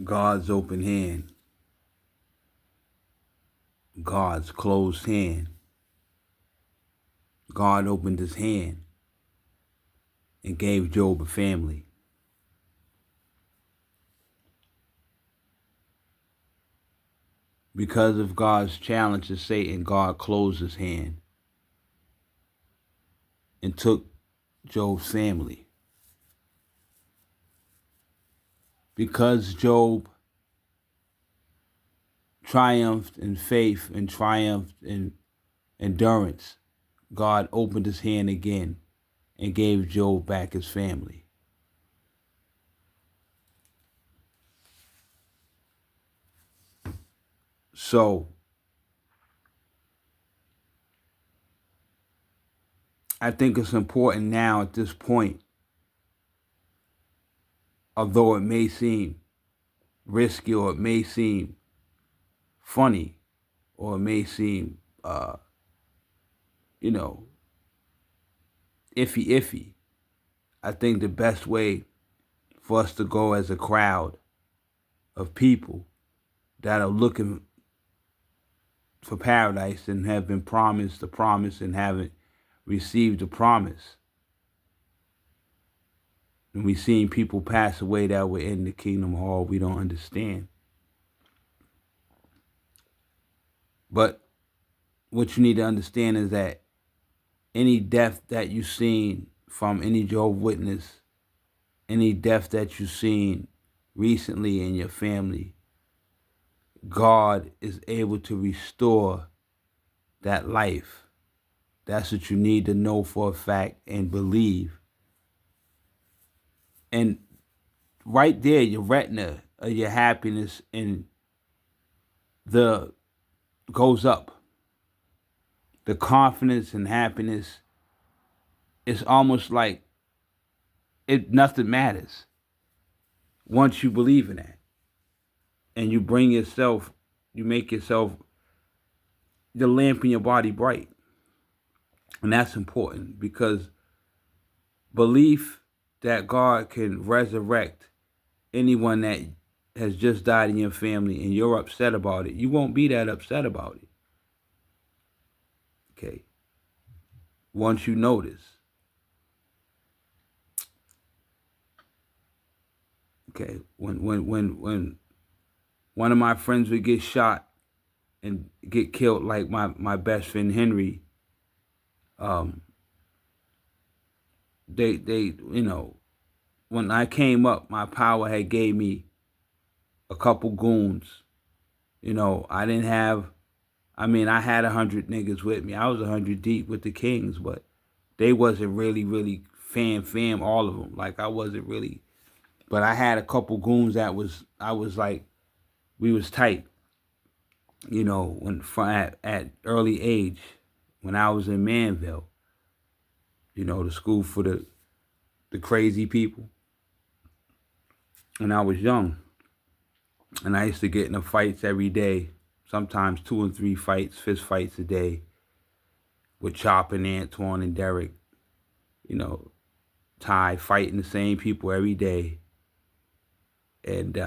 God's open hand, God's closed hand. God opened his hand and gave Job a family. Because of God's challenge to Satan, God closed his hand and took Job's family. Because Job triumphed in faith and triumphed in endurance, God opened his hand again and gave Job back his family. So, I think it's important now at this point, although it may seem risky or it may seem funny or it may seem, iffy. I think the best way for us to go as a crowd of people that are looking for paradise and have been promised the promise and haven't received the promise. And we've seen people pass away that were in the kingdom hall we don't understand. But what you need to understand is that any death that you've seen from any Jehovah's Witness, any death that you've seen recently in your family, God is able to restore that life. That's what you need to know for a fact and believe. And right there, your retina of your happiness and goes up. The confidence and happiness is almost like nothing matters once you believe in that. And you make yourself, the lamp in your body bright. And that's important because belief that God can resurrect anyone that has just died in your family and you're upset about it, you won't be that upset about it. Okay. Once you notice. Okay. When one of my friends would get shot and get killed, like my best friend Henry, they when I came up, my power had gave me a couple goons. I had 100 niggas with me. I was 100 deep with the Kings, but they wasn't really fam, all of them. Like I wasn't really, but I had a couple goons that I was like, we was tight. At early age, when I was in Manville, the school for the crazy people. And I was young. And I used to get into fights every day, sometimes 2 and 3 fights, fist fights a day with Chop and Antoine and Derek, Ty, fighting the same people every day. And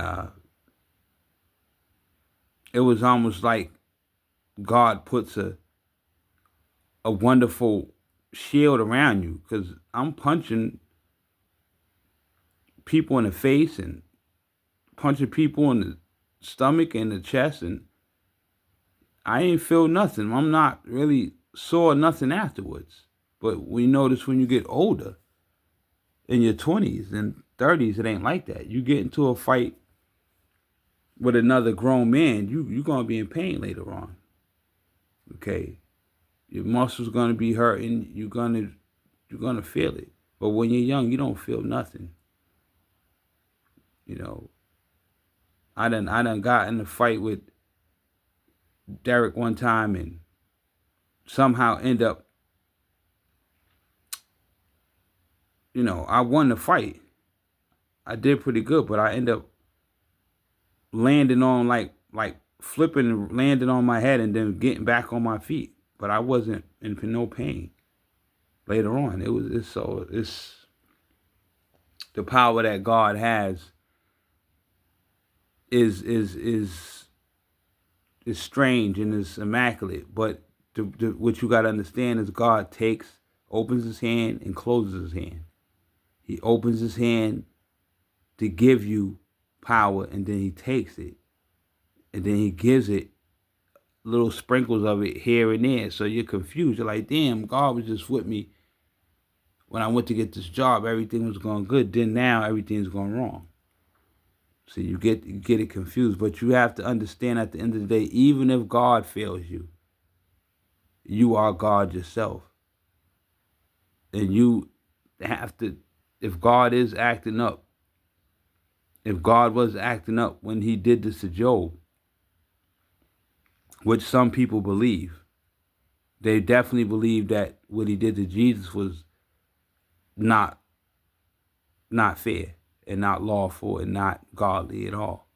it was almost like God puts a wonderful shield around you because I'm punching people in the face and punching people in the stomach and the chest, and I ain't feel nothing. I'm not really sore nothing afterwards. But we notice when you get older, in your 20s and 30s, it ain't like that. You get into a fight with another grown man, you're going to be in pain later on. Okay? Your muscles going to be hurting. You're going to feel it. But when you're young, you don't feel nothing. I done got in a fight with Derek one time and somehow end up, I won the fight. I did pretty good, but I end up landing on like flipping and landing on my head and then getting back on my feet. But I wasn't in no pain later on. It's the power that God has is strange and is immaculate. But what you got to understand is God opens his hand and closes his hand. He opens his hand to give you power, and then he takes it, and then he gives it little sprinkles of it here and there. So you're confused. You're like, damn, God was just with me when I went to get this job. Everything was going good. Then now everything's going wrong. So you get it confused. But you have to understand at the end of the day, even if God fails you, you are God yourself. And you have to, if God is acting up, if God was acting up when he did this to Job, which some people believe, they definitely believe that what he did to Jesus was not fair and not lawful and not godly at all.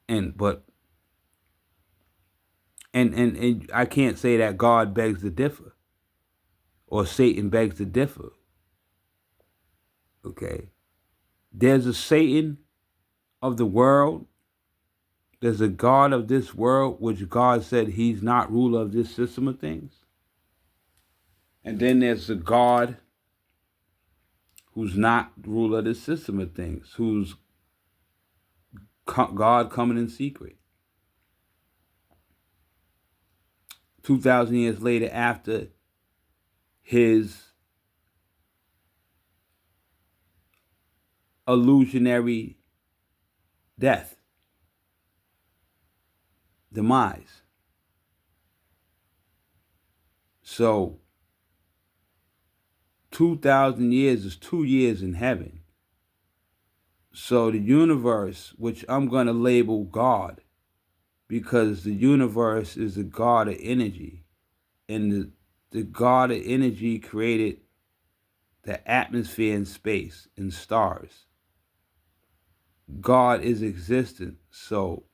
And I can't say that God begs to differ or Satan begs to differ. Okay. There's a Satan of the world. There's a God of this world, which God said he's not ruler of this system of things. And then there's a God who's not ruler of this system of things, who's God coming in secret. 2,000 years later, after his illusionary death, demise. So 2,000 years is 2 years in heaven. So the universe, which I'm going to label God, because the universe is the God of energy, and the God of energy created the atmosphere and space and stars. God is existent, so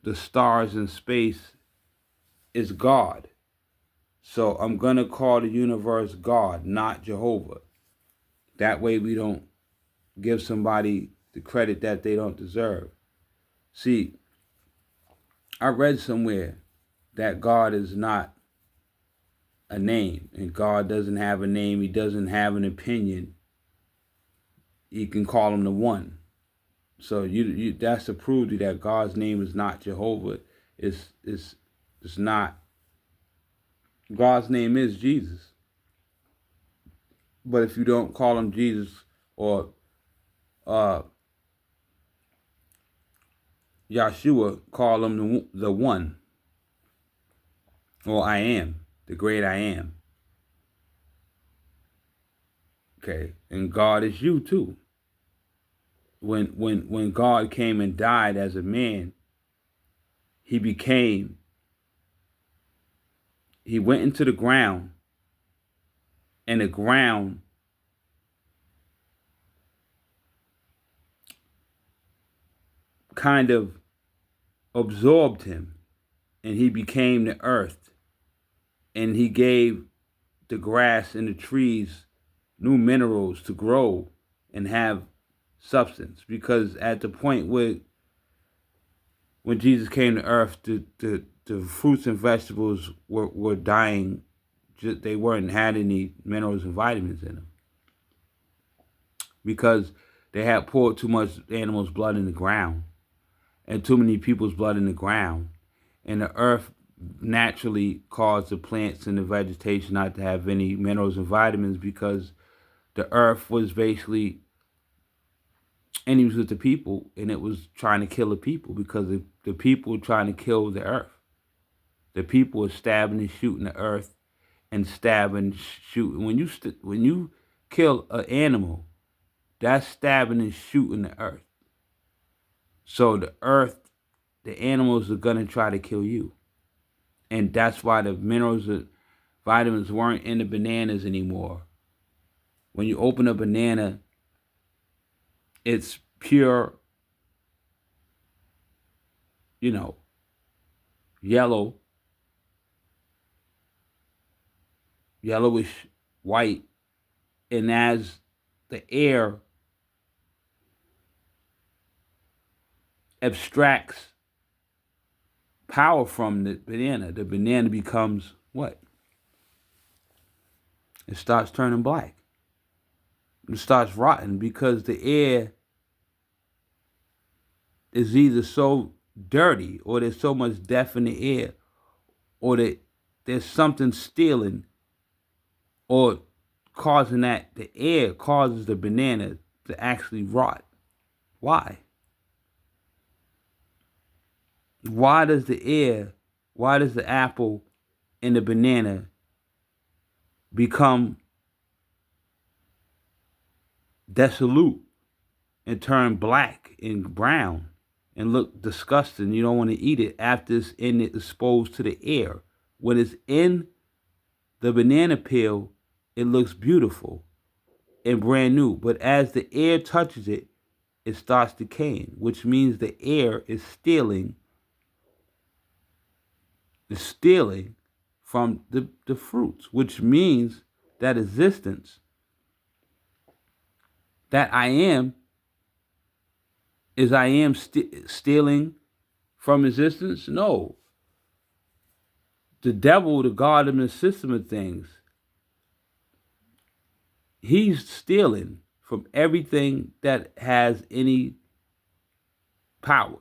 the stars and space is God. So I'm going to call the universe God, not Jehovah. That way we don't give somebody the credit that they don't deserve. See, I read somewhere that God is not a name, and God doesn't have a name. He doesn't have an opinion. You can call him the One. So you that's to prove to you that God's name is not Jehovah. It's not. God's name is Jesus. But if you don't call him Jesus or Yahshua, call him the One, or I am, the great I am. Okay, and God is you too. When God came and died as a man, he went into the ground, and the ground kind of absorbed him, and he became the earth, and he gave the grass and the trees new minerals to grow and have substance. Because at the point when Jesus came to earth, the fruits and vegetables were dying. They weren't had any minerals and vitamins in them because they had poured too much animals' blood in the ground and too many people's blood in the ground. And the earth naturally caused the plants and the vegetation not to have any minerals and vitamins because the earth was basically enemies with the people, and it was trying to kill the people because the people were trying to kill the earth. The people were stabbing and shooting the earth and stabbing, shooting. When you kill an animal, that's stabbing and shooting the earth. So the earth, the animals are gonna try to kill you, and that's why the minerals and vitamins weren't in the bananas anymore. When you open a banana, it's pure, yellow, yellowish white, and as the air abstracts power from the banana becomes what? It starts turning black. It starts rotting because the air is either so dirty or there's so much death in the air or that there's something stealing or causing that the air causes the banana to actually rot. Why? Why does the apple and the banana become dissolute and turn black and brown and look disgusting? You don't want to eat it after it's exposed to the air. When it's in the banana peel, it looks beautiful and brand new. But as the air touches it, it starts decaying, which means the air is stealing from the fruits, which means that existence, that I am, is I am stealing from existence? No. The devil, the God in the system of things, he's stealing from everything that has any power.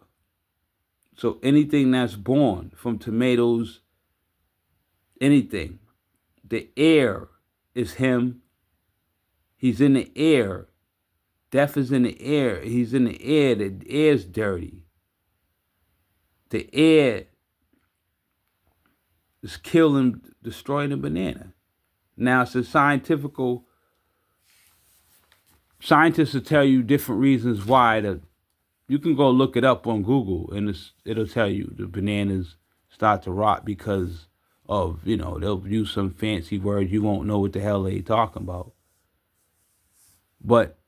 So anything that's born from tomatoes, anything, the air is him. He's in the air. Death is in the air. He's in the air. The air's dirty. The air is killing, destroying the banana. Now, it's a scientists will tell you different reasons why. You can go look it up on Google, and it'll tell you the bananas start to rot because of, they'll use some fancy word. You won't know what the hell they talking about. But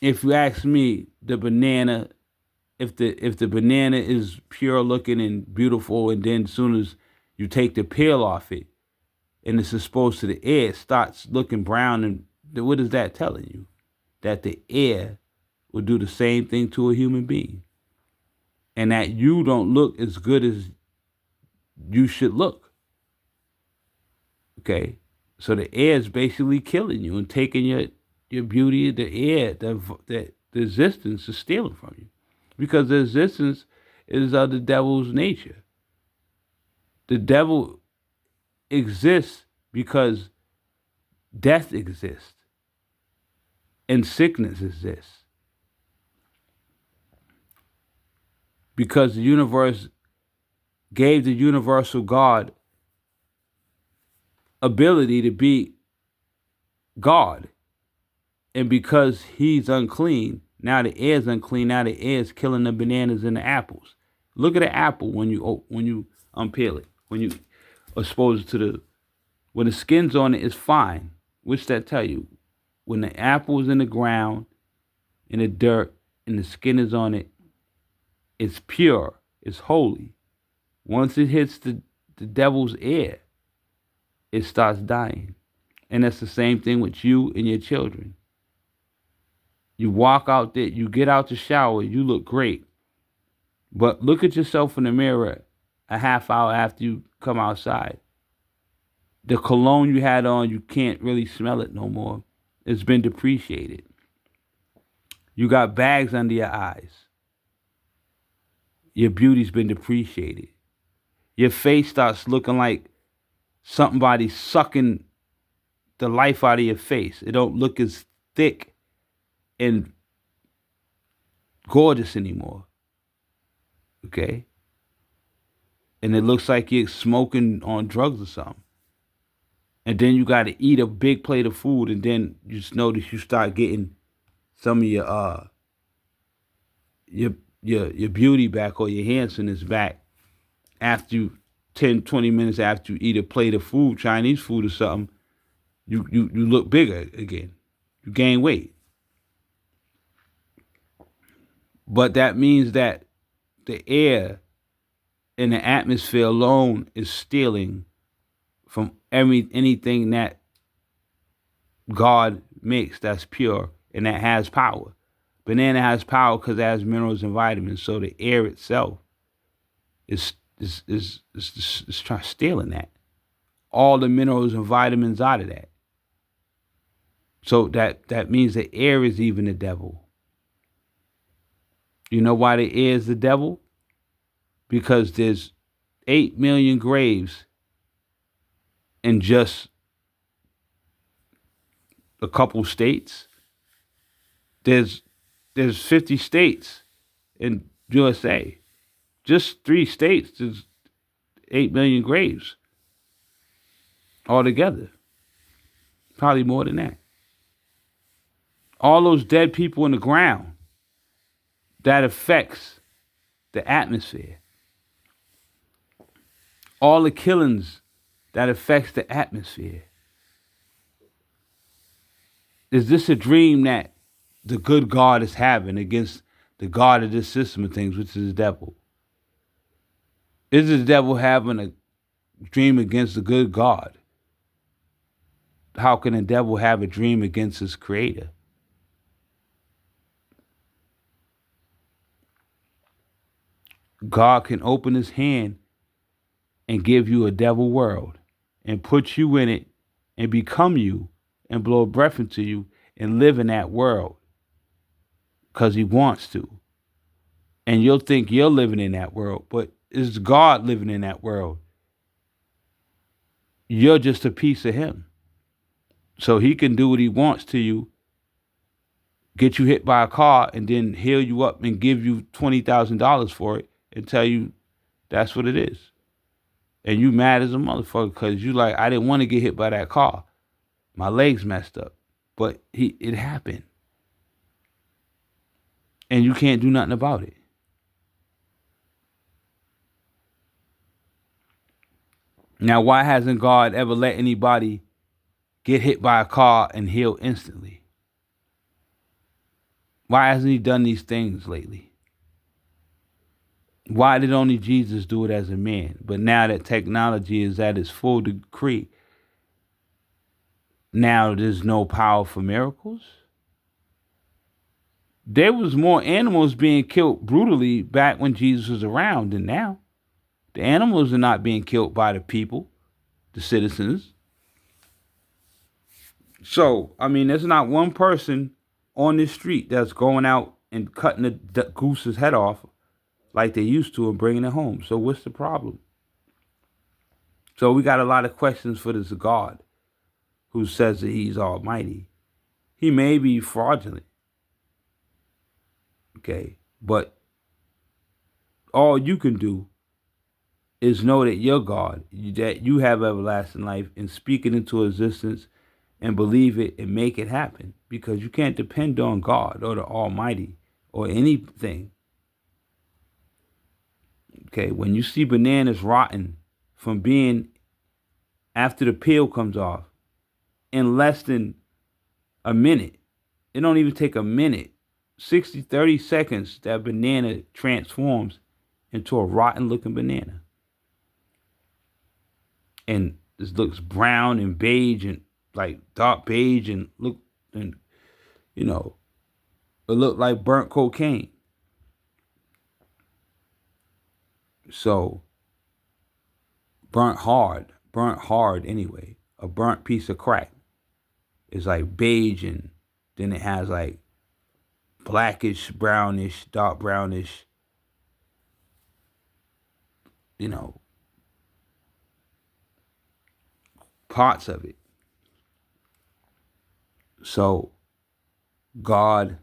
if you ask me, the banana, if the banana is pure looking and beautiful, and then as soon as you take the peel off it and it's exposed to the air, it starts looking brown, and what is that telling you? That the air will do the same thing to a human being, and that you don't look as good as you should look. Okay, so the air is basically killing you and taking your beauty. The air, the existence is stealing from you, because the existence is of the devil's nature. The devil exists because death exists and sickness exists. Because the universe gave the universal God ability to be God. And because he's unclean, now the air's unclean, now the air's killing the bananas and the apples. Look at the apple when you unpeel it. When you expose it to when the skin's on it, it's fine. Which that tell you? When the apple is in the ground, in the dirt, and the skin is on it, it's pure, it's holy. Once it hits the devil's air, it starts dying. And that's the same thing with you and your children. You walk out there, you get out the shower, you look great. But look at yourself in the mirror a half hour after you come outside. The cologne you had on, you can't really smell it no more. It's been depreciated. You got bags under your eyes. Your beauty's been depreciated. Your face starts looking like somebody sucking the life out of your face. It don't look as thick and gorgeous anymore. Okay? And it looks like you're smoking on drugs or something. And then you got to eat a big plate of food, and then you just notice you start getting some of your beauty back, or your handsomeness back after you 10, 20 minutes after you eat a plate of food, Chinese food or something. You look bigger again. You gain weight. But that means that the air and the atmosphere alone is stealing from anything that God makes that's pure and that has power. Banana has power because it has minerals and vitamins. So the air itself is trying stealing that. All the minerals and vitamins out of that. So that means the air is even the devil. You know why the air is the devil? Because there's 8 million graves in just a couple states. There's 50 states in USA. Just 3 states, there's 8 million graves altogether. Probably more than that. All those dead people in the ground, that affects the atmosphere. All the killings, that affects the atmosphere. Is this a dream that the good God is having against the God of this system of things, which is the devil? Is the devil having a dream against the good God? How can the devil have a dream against his creator? God can open his hand and give you a devil world and put you in it and become you and blow breath into you and live in that world because he wants to. And you'll think you're living in that world, but it's God living in that world. You're just a piece of him. So he can do what he wants to you, get you hit by a car, and then heal you up and give you $20,000 for it and tell you that's what it is. And you mad as a motherfucker because you like, I didn't want to get hit by that car. My legs messed up. But it happened. And you can't do nothing about it. Now, why hasn't God ever let anybody get hit by a car and heal instantly? Why hasn't he done these things lately? Why did only Jesus do it as a man? But now that technology is at its full degree, now there's no power for miracles? There was more animals being killed brutally back when Jesus was around than now. The animals are not being killed by the people, the citizens. So, I mean, there's not one person on this street that's going out and cutting the goose's head off like they used to and bringing it home. So what's the problem? So we got a lot of questions for this God who says that he's almighty. He may be fraudulent. Okay, but all you can do is know that you're God, that you have everlasting life, and speak it into existence and believe it and make it happen, because you can't depend on God or the Almighty or anything. Okay, when you see bananas rotten from being, after the peel comes off, in less than a minute, it don't even take a minute, 30 seconds, that banana transforms into a rotten looking banana. And this looks brown and beige and like dark beige and it looked like burnt cocaine. So burnt hard anyway. A burnt piece of crack is like beige, and then it has like blackish, brownish, dark brownish, parts of it. So God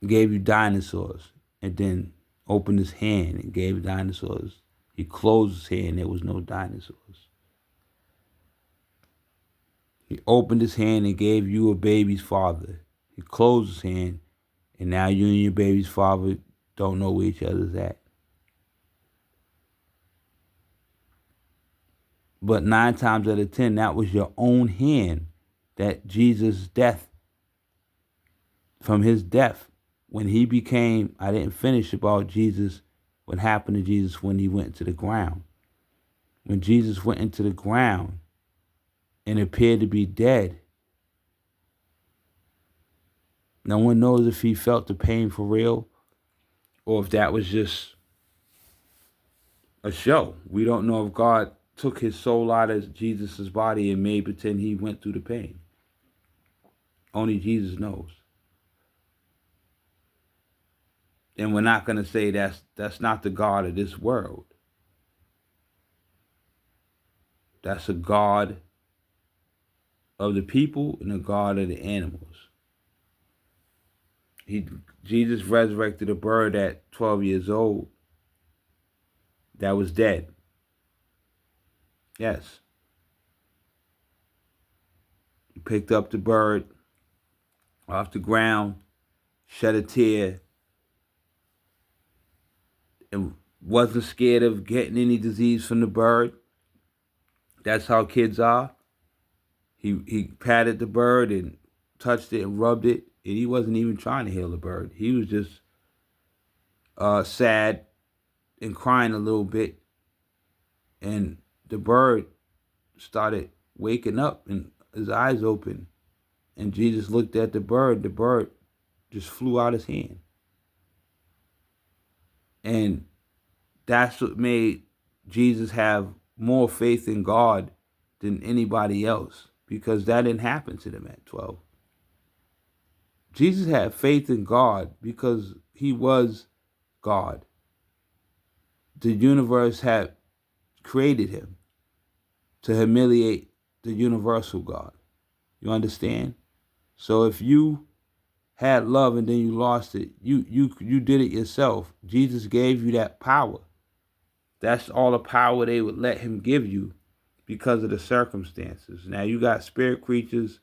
gave you dinosaurs and then opened his hand and gave dinosaurs. He closed his hand, there was no dinosaurs. He opened his hand and gave you a baby's father. He closed his hand, and now you and your baby's father don't know where each other's at. But 9 times out of 10, that was your own hand, that Jesus' death, from his death, when he became, I didn't finish about Jesus, what happened to Jesus when he went to the ground. When Jesus went into the ground, and appeared to be dead. No one knows if he felt the pain for real or if that was just a show. We don't know if God took his soul out of Jesus' body and made pretend he went through the pain. Only Jesus knows. And we're not going to say that's not the God of this world. That's a God of the people and a God of the animals. Jesus resurrected a bird at 12 years old that was dead. Yes. He picked up the bird off the ground, shed a tear, and wasn't scared of getting any disease from the bird. That's how kids are. He patted the bird and touched it and rubbed it, and he wasn't even trying to heal the bird. He was just sad and crying a little bit, and the bird started waking up and his eyes opened, and Jesus looked at the bird. The bird just flew out his hand, and that's what made Jesus have more faith in God than anybody else, because that didn't happen to them at 12. Jesus had faith in God because he was God. The universe had created him to humiliate the universal God. You understand? So if you had love and then you lost it, you did it yourself. Jesus gave you that power. That's all the power they would let him give you because of the circumstances. Now you got spirit creatures.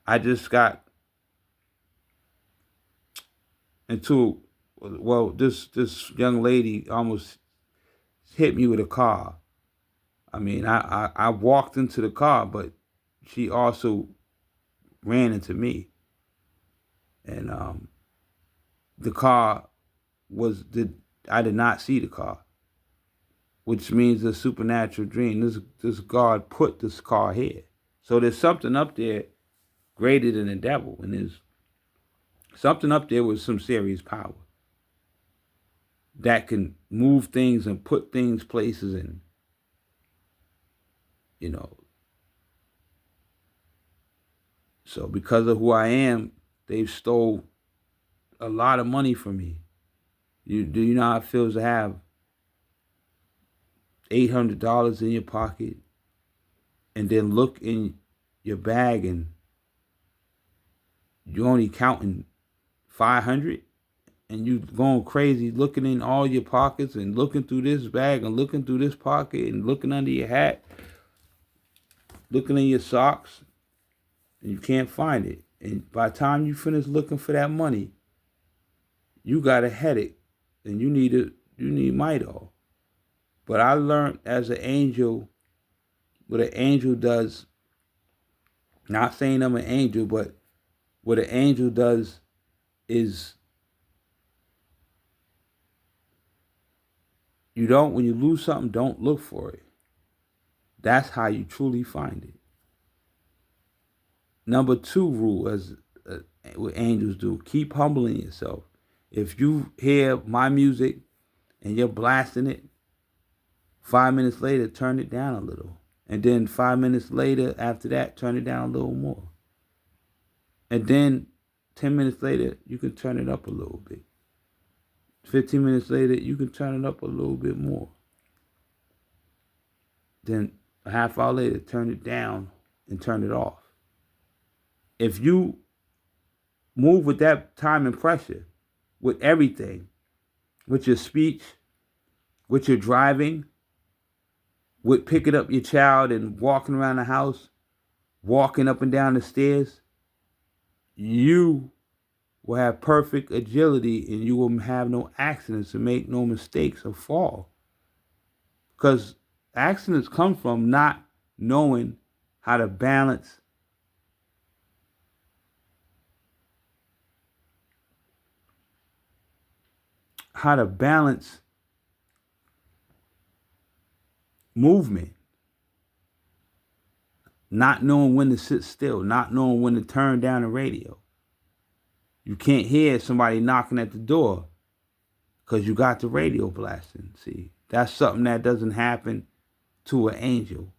I just got into, well, this young lady almost hit me with a car. I mean, I walked into the car, but she also ran into me. And the car I did not see the car, which means a supernatural dream. This God put this car here. So there's something up there greater than the devil, and there's something up there with some serious power that can move things and put things places, and you know. So because of who I am, they've stole a lot of money from me. Do you know how it feels to have $800 in your pocket and then look in your bag and you're only counting 500, and you going crazy looking in all your pockets and looking through this bag and looking through this pocket and looking under your hat, looking in your socks, and you can't find it. And by the time you finish looking for that money, you got a headache and you need Midol. But I learned as an angel, what an angel does, not saying I'm an angel, but what an angel does is when you lose something, don't look for it. That's how you truly find it. Number 2 rule, as what angels do, keep humbling yourself. If you hear my music and you're blasting it, 5 minutes later, turn it down a little. And then 5 minutes later, after that, turn it down a little more. And then 10 minutes later, you can turn it up a little bit. 15 minutes later, you can turn it up a little bit more. Then a half hour later, turn it down and turn it off. If you move with that time and pressure, with everything, with your speech, with your driving, with picking up your child and walking around the house, walking up and down the stairs, you will have perfect agility and you will have no accidents and make no mistakes or fall. Because accidents come from not knowing how to balance movement. not knowing when to sit still, not knowing when to turn down the radio. You can't hear somebody knocking at the door because you got the radio blasting. See, that's something that doesn't happen to an angel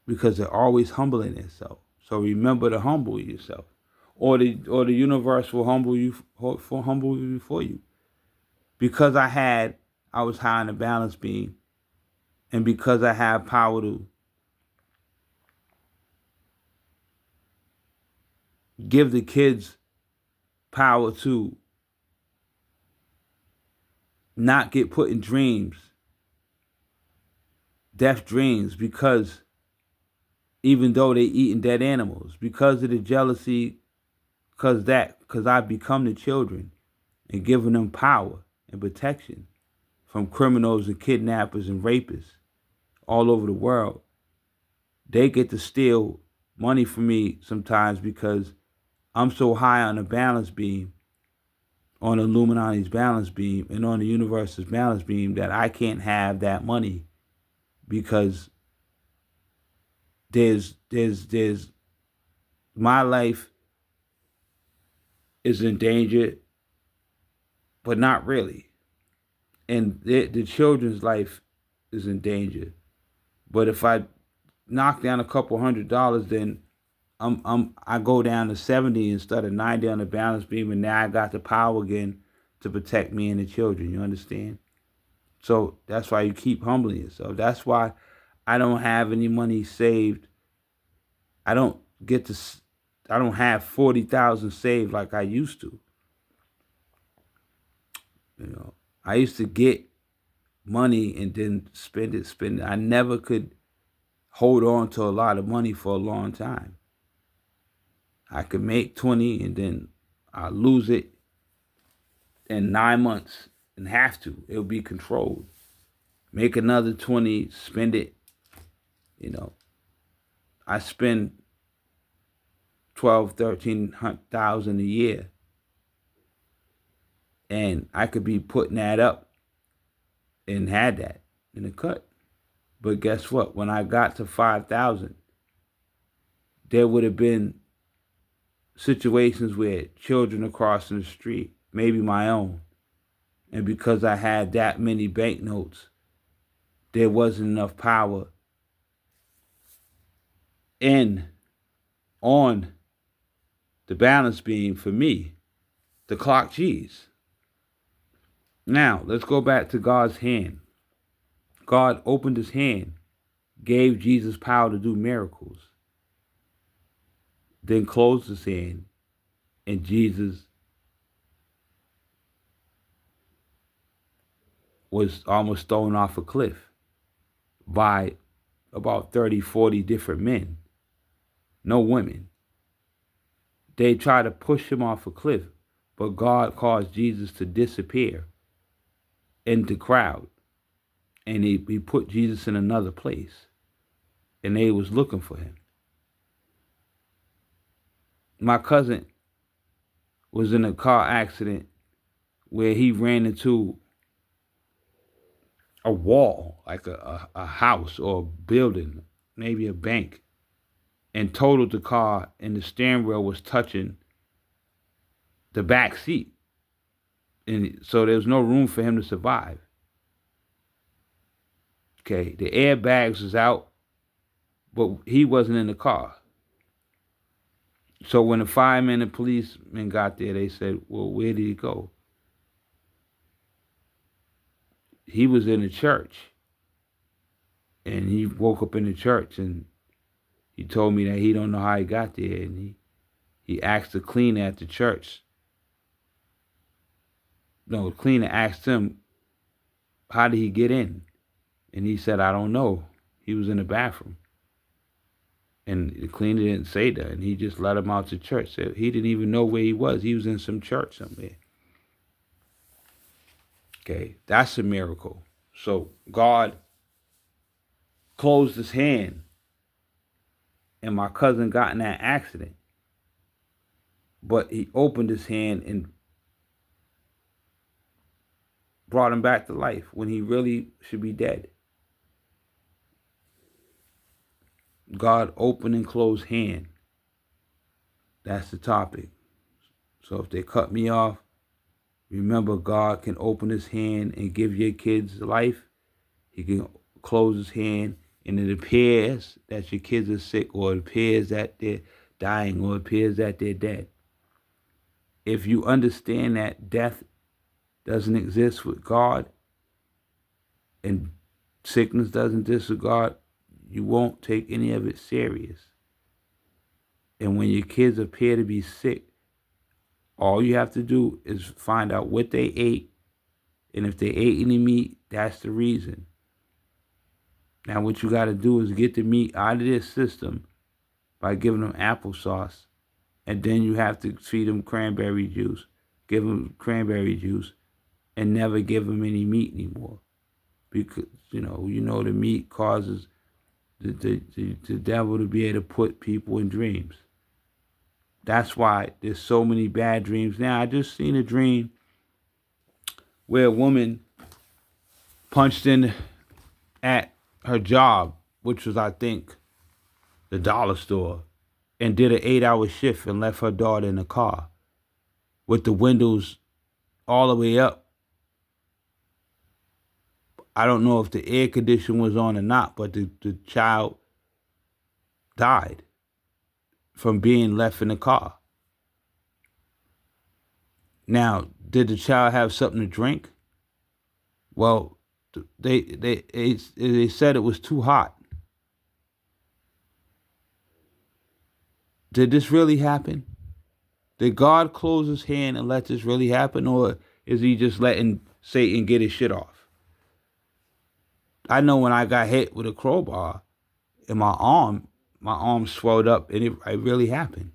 because they're always humbling themselves. So remember to humble yourself, or the universe will humble you for you. Because I was high on the balance beam, and because I have power to give the kids power to not get put in dreams, death dreams, because even though they eating dead animals, because of the jealousy, because I've become the children and given them power and protection from criminals and kidnappers and rapists all over the world. They get to steal money from me sometimes because I'm so high on the balance beam, on Illuminati's balance beam, and on the universe's balance beam that I can't have that money because there's my life is in danger, but not really. And the children's life is in danger. But if I knock down a couple $100, then I go down to 70 instead of 90 on the balance beam, and now I got the power again to protect me and the children. You understand? So that's why you keep humbling yourself. That's why I don't have any money saved. I don't get to. I don't have 40,000 saved like I used to. You know, I used to get money and then spend it. I never could hold on to a lot of money for a long time. I could make 20 and then I lose it in 9 months and have to. It'll be controlled. Make another 20, spend it. You know, I spend 12, 13,000 a year. And I could be putting that up and had that in the cut. But guess what? When I got to 5,000, there would have been situations where children are crossing the street, maybe my own. And because I had that many banknotes, there wasn't enough power on the balance beam for me to clock G's. Now, let's go back to God's hand. God opened his hand, gave Jesus power to do miracles, then closed his hand, and Jesus was almost thrown off a cliff by about 30, 40 different men. No women. They tried to push him off a cliff, but God caused Jesus to disappear in the crowd. And he put Jesus in another place. And they was looking for him. My cousin was in a car accident where he ran into a wall, like a house or a building, maybe a bank, and totaled the car, and the steering wheel was touching the back seat. And so there was no room for him to survive. Okay, the airbags was out, but he wasn't in the car. So when the firemen and policemen got there, they said, well, where did he go? He was in the church. And he woke up in the church, and he told me that he don't know how he got there. And he asked the cleaner at the church. No, the cleaner asked him, how did he get in? And he said, I don't know. He was in the bathroom. And the cleaner didn't say that, and he just let him out to church. So he didn't even know where he was. He was in some church somewhere. Okay, that's a miracle. So God closed his hand, and my cousin got in that accident. But he opened his hand and brought him back to life when he really should be dead. God open and close hand. That's the topic. So if they cut me off, remember God can open his hand and give your kids life. He can close his hand and it appears that your kids are sick, or it appears that they're dying, or it appears that they're dead. If you understand that death doesn't exist with God and sickness doesn't exist with God, you won't take any of it serious. And when your kids appear to be sick, all you have to do is find out what they ate, and if they ate any meat, that's the reason. Now what you got to do is get the meat out of their system by giving them applesauce, and then you have to feed them cranberry juice, give them cranberry juice, and never give them any meat anymore, because you know the meat causes the devil to be able to put people in dreams. That's why there's so many bad dreams now. I just seen a dream where a woman punched in at her job, which was, I think, the dollar store, and did an 8-hour shift and left her daughter in the car with the windows all the way up. I don't know if the air condition was on or not, but the child died from being left in the car. Now, did the child have something to drink? Well, they said it was too hot. Did this really happen? Did God close his hand and let this really happen, or is he just letting Satan get his shit off? I know when I got hit with a crowbar in my arm swelled up, and it really happened.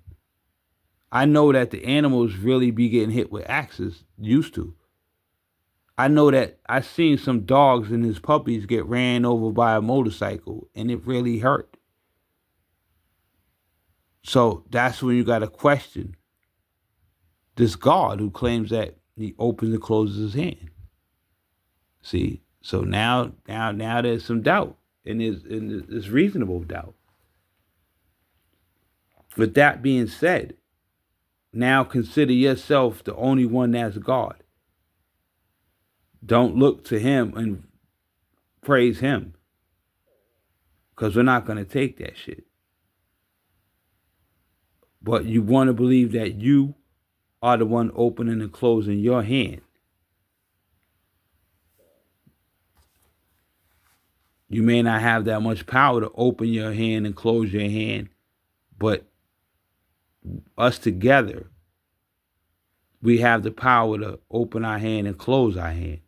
I know that the animals really be getting hit with axes, used to. I know that I seen some dogs and his puppies get ran over by a motorcycle, and it really hurt. So that's when you got to question this God who claims that he opens and closes his hand. See, so now there's some doubt, and there's reasonable doubt. With that being said, now consider yourself the only one that's God. Don't look to him and praise him, because we're not going to take that shit. But you want to believe that you are the one opening and closing your hand. You may not have that much power to open your hand and close your hand, but us together, we have the power to open our hand and close our hand.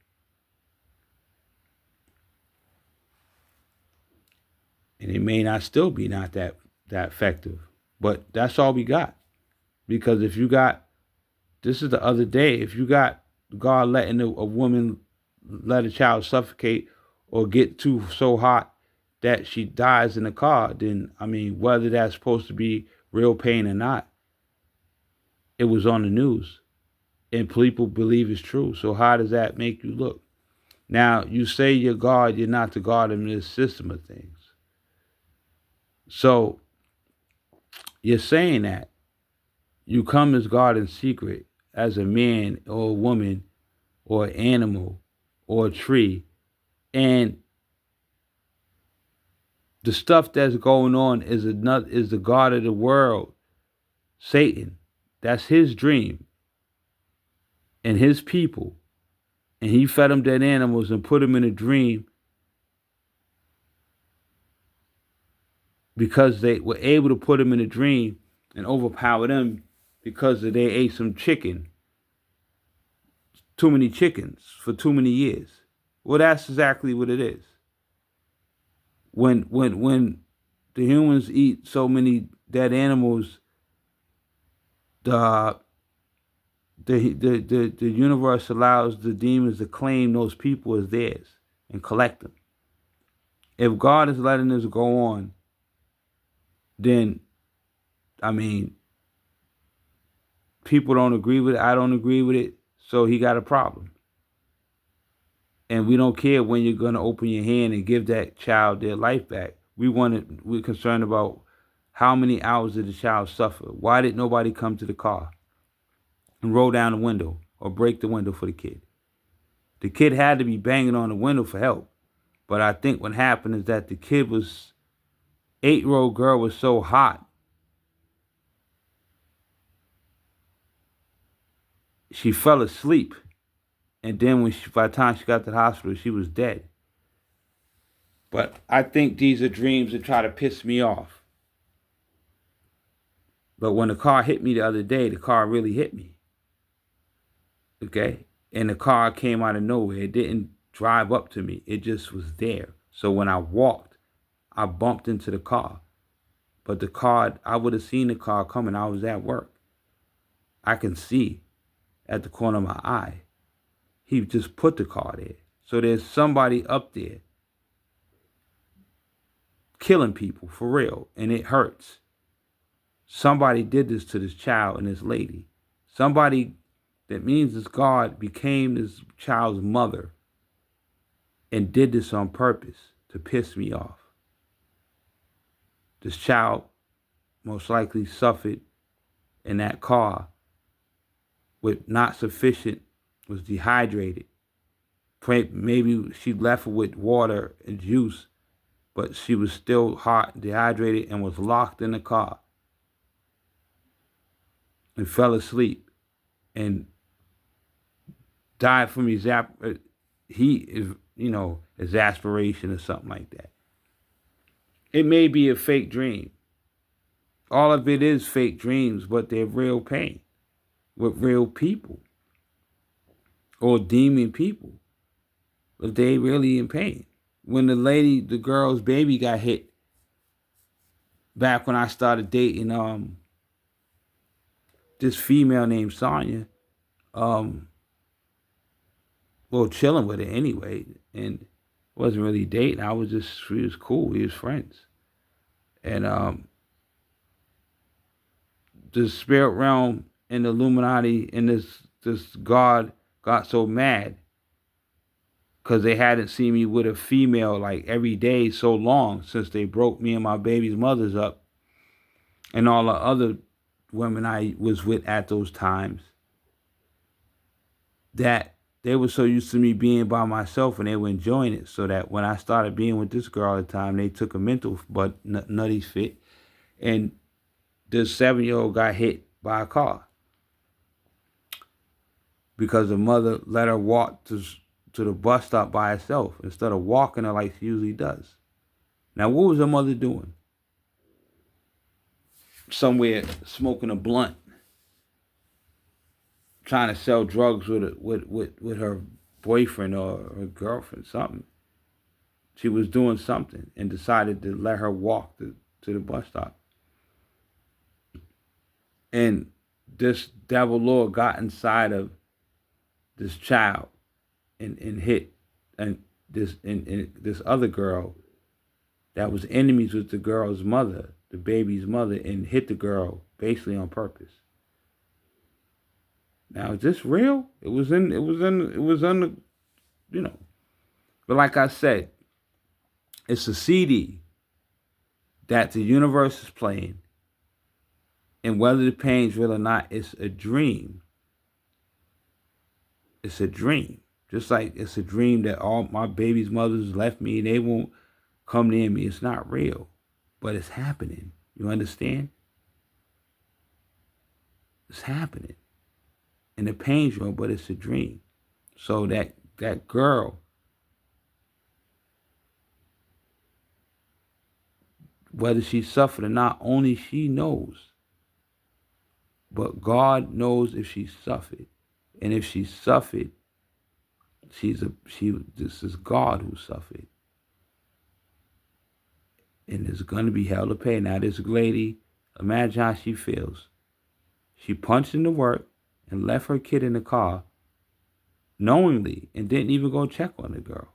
And it may not still be not that effective, but that's all we got. Because if you got, this is the other day, if you got God letting a woman let a child suffocate or get so hot that she dies in the car, then, I mean, whether that's supposed to be real pain or not, it was on the news. And people believe it's true. So how does that make you look? Now, you say you're God, you're not the God in this system of things. So you're saying that you come as God in secret, as a man or a woman or an animal or a tree, and the stuff that's going on is the God of the world, Satan. That's his dream and his people, and he fed them dead animals and put them in a dream because they were able to put them in a dream and overpower them because they ate some chicken, too many chickens for too many years. Well, that's exactly what it is. When the humans eat so many dead animals, the universe allows the demons to claim those people as theirs and collect them. If God is letting this go on, then, I mean, people don't agree with it. I don't agree with it. So he got a problem. And we don't care when you're going to open your hand and give that child their life back. We're concerned about how many hours did the child suffer? Why did nobody come to the car and roll down the window or break the window for the kid? The kid had to be banging on the window for help. But I think what happened is that the kid was, 8-year-old girl was so hot, she fell asleep. And then by the time she got to the hospital, she was dead. But I think these are dreams that try to piss me off. But when the car hit me the other day, the car really hit me. Okay? And the car came out of nowhere. It didn't drive up to me. It just was there. So when I walked, I bumped into the car. But the car, I would have seen the car coming. I was at work. I can see at the corner of my eye. He just put the car there. So there's somebody up there killing people for real, and it hurts. Somebody did this to this child and this lady. Somebody that means this God became this child's mother and did this on purpose to piss me off. This child most likely suffered in that car with not sufficient, was dehydrated. Maybe she left her with water and juice, but she was still hot, dehydrated, and was locked in the car and fell asleep and died from exasperation or something like that. It may be a fake dream. All of it is fake dreams, but they're real pain with real people or demon people, but they really in pain. When the girl's baby got hit, back when I started dating this female named Sonia, chilling with her anyway, and wasn't really dating. We was cool. We was friends, and the spirit realm and the Illuminati and this God got so mad because they hadn't seen me with a female like every day so long since they broke me and my baby's mothers up and all the other women I was with at those times, that they were so used to me being by myself and they were enjoying it, so that when I started being with this girl all the time, they took a mental nutty fit, and this 7-year-old got hit by a car because the mother let her walk to the bus stop by herself instead of walking her like she usually does. Now, what was her mother doing? Somewhere smoking a blunt, trying to sell drugs with her boyfriend or her girlfriend, something. She was doing something and decided to let her walk to the bus stop. And this devil lord got inside of this child and hit this other girl that was enemies with the girl's mother, the baby's mother, and hit the girl basically on purpose. Now, is this real? It was on the, But like I said, it's a CD that the universe is playing, and whether the pain's real or not, it's a dream. It's a dream. Just like it's a dream that all my baby's mothers left me and they won't come near me. It's not real, but it's happening. You understand? It's happening. And the pain's real, but it's a dream. So that girl, whether she suffered or not, only she knows. But God knows if she suffered. And if she suffered, this is God who suffered. And there's going to be hell to pay. Now, this lady, imagine how she feels. She punched into work and left her kid in the car knowingly and didn't even go check on the girl.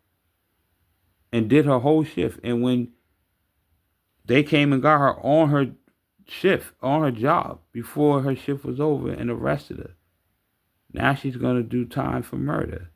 And did her whole shift. And when they came and got her on her shift, on her job, before her shift was over and arrested her, now she's going to do time for murder.